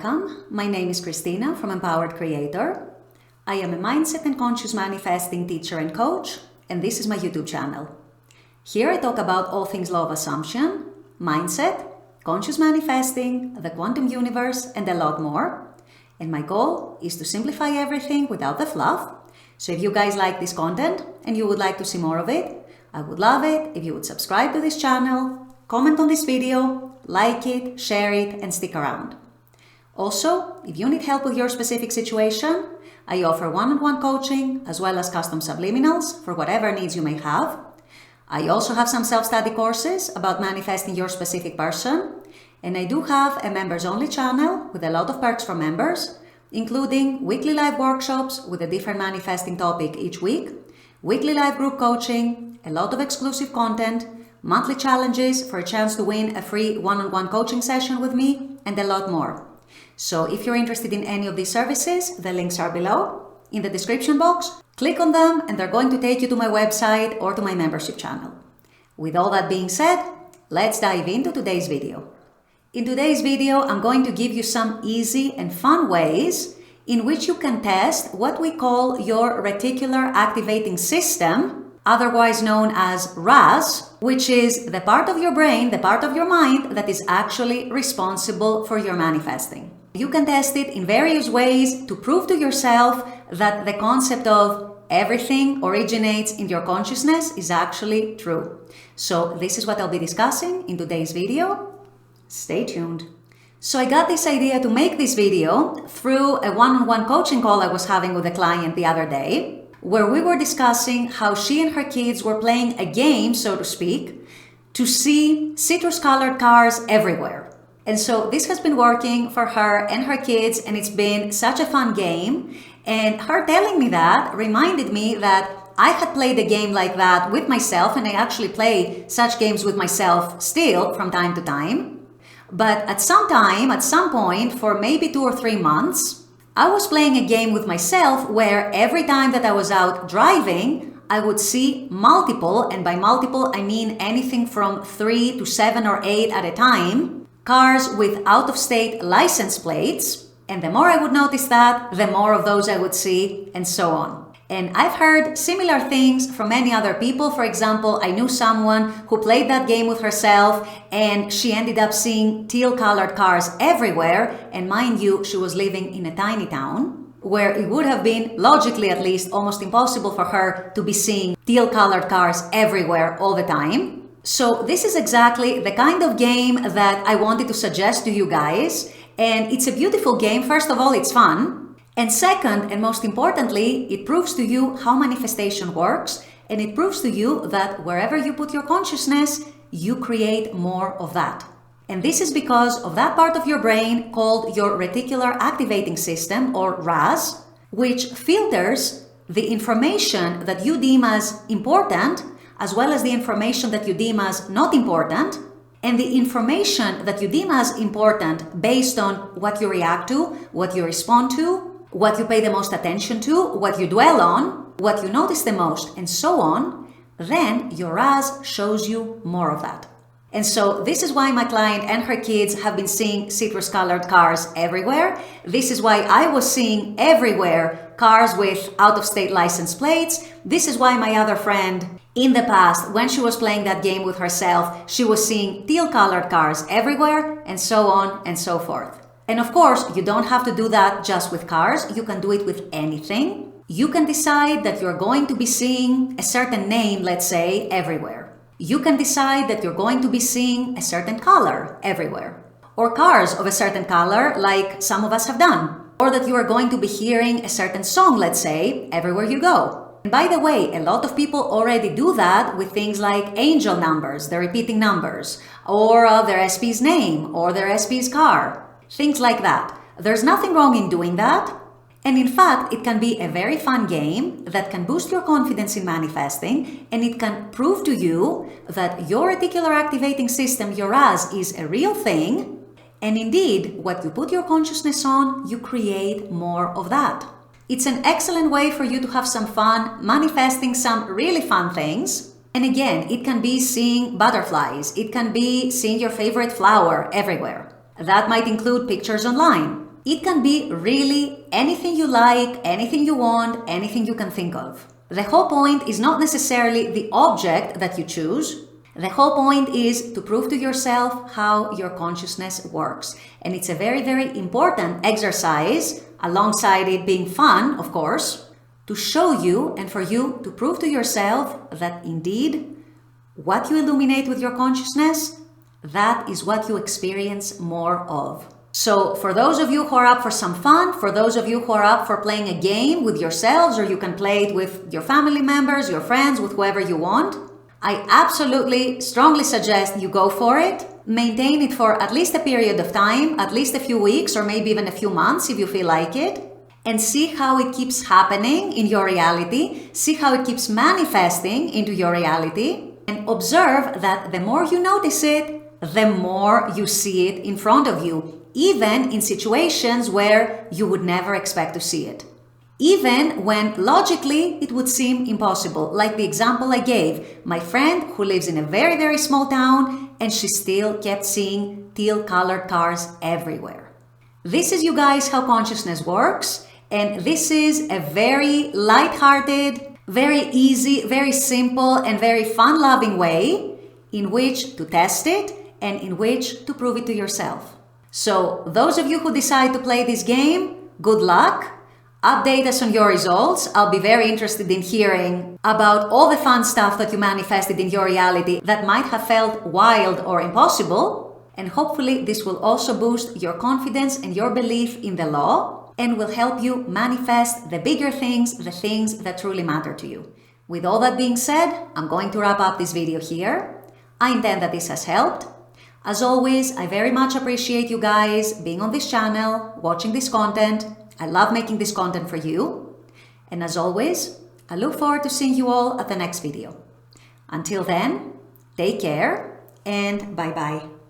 welcome. My name is Christina from Empowered Creator. I am a mindset and conscious manifesting teacher and coach, and this is my YouTube channel. Here I talk about all things law of assumption, mindset, conscious manifesting, the quantum universe, and a lot more. And my goal is to simplify everything without the fluff. So if you guys like this content and you would like to see more of it, I would love it if you would subscribe to this channel, comment on this video, like it, share it, and stick around. Also, if you need help with your specific situation, I offer one-on-one coaching as well as custom subliminals for whatever needs you may have. I also have some self-study courses about manifesting your specific person, and I do have a members-only channel with a lot of perks for members, including weekly live workshops with a different manifesting topic each week, weekly live group coaching, a lot of exclusive content, monthly challenges for a chance to win a free one-on-one coaching session with me, and a lot more. So if you're interested in any of these services, the links are below in the description box. Click on them and they're going to take you to my website or to my membership channel. With all that being said, let's dive into today's video. In today's video, I'm going to give you some easy and fun ways in which you can test what we call your reticular activating system, otherwise known as RAS, which is the part of your brain, the part of your mind that is actually responsible for your manifesting. You can test it in various ways to prove to yourself that the concept of everything originates in your consciousness is actually true. So this is what I'll be discussing in today's video. Stay tuned. So I got this idea to make this video through a one-on-one coaching call I was having with a client the other day, where we were discussing how she and her kids were playing a game, so to speak, to see citrus-colored cars everywhere. And so this has been working for her and her kids, and it's been such a fun game. And her telling me that reminded me that I had played a game like that with myself, and I actually play such games with myself still from time to time. But at some point, for maybe 2 or 3 months, I was playing a game with myself where every time that I was out driving, I would see multiple, and by multiple I mean anything from 3 to 7 or 8 at a time, cars with out-of-state license plates. And the more I would notice that, the more of those I would see, and so on. And I've heard similar things from many other people. For example, I knew someone who played that game with herself and she ended up seeing teal-colored cars everywhere. And mind you, she was living in a tiny town where it would have been, logically at least, almost impossible for her to be seeing teal-colored cars everywhere all the time. So this is exactly the kind of game that I wanted to suggest to you guys. And it's a beautiful game. First of all, it's fun. And second, and most importantly, it proves to you how manifestation works, and it proves to you that wherever you put your consciousness, you create more of that. And this is because of that part of your brain called your reticular activating system, or RAS, which filters the information that you deem as important, as well as the information that you deem as not important, and the information that you deem as important based on what you react to, what you respond to, what you pay the most attention to, what you dwell on, what you notice the most, and so on, then your RAS shows you more of that. And so this is why my client and her kids have been seeing citrus-colored cars everywhere. This is why I was seeing everywhere cars with out-of-state license plates. This is why my other friend, in the past, when she was playing that game with herself, she was seeing teal-colored cars everywhere, and so on and so forth. And of course, you don't have to do that just with cars. You can do it with anything. You can decide that you're going to be seeing a certain name, let's say, everywhere. You can decide that you're going to be seeing a certain color everywhere. Or cars of a certain color, like some of us have done. Or that you are going to be hearing a certain song, let's say, everywhere you go. And by the way, a lot of people already do that with things like angel numbers, the repeating numbers, or their SP's name, or their SP's car. Things like that. There's nothing wrong in doing that. And in fact, it can be a very fun game that can boost your confidence in manifesting, and it can prove to you that your reticular activating system, your RAS, is a real thing. And indeed, what you put your consciousness on, you create more of that. It's an excellent way for you to have some fun manifesting some really fun things. And again, it can be seeing butterflies. It can be seeing your favorite flower everywhere. That might include pictures online. It can be really anything you like, anything you want, anything you can think of. The whole point is not necessarily the object that you choose. The whole point is to prove to yourself how your consciousness works. And it's a very, very important exercise, alongside it being fun, of course, to show you and for you to prove to yourself that indeed what you illuminate with your consciousness, that is what you experience more of. So for those of you who are up for some fun, for those of you who are up for playing a game with yourselves, or you can play it with your family members, your friends, with whoever you want, I absolutely strongly suggest you go for it. Maintain it for at least a period of time, at least a few weeks or maybe even a few months if you feel like it, and see how it keeps happening in your reality, see how it keeps manifesting into your reality, and observe that the more you notice it, the more you see it in front of you, even in situations where you would never expect to see it. Even when logically it would seem impossible, like the example I gave, my friend who lives in a very, very small town and she still kept seeing teal-colored cars everywhere. This is, you guys, how consciousness works, and this is a very light-hearted, very easy, very simple, and very fun-loving way in which to test it and in which to prove it to yourself. So those of you who decide to play this game, good luck. Update us on your results. I'll be very interested in hearing about all the fun stuff that you manifested in your reality that might have felt wild or impossible. And hopefully this will also boost your confidence and your belief in the law and will help you manifest the bigger things, the things that truly matter to you. With all that being said, I'm going to wrap up this video here. I intend that this has helped. As always, I very much appreciate you guys being on this channel, watching this content. I love making this content for you. And as always, I look forward to seeing you all at the next video. Until then, take care and bye-bye.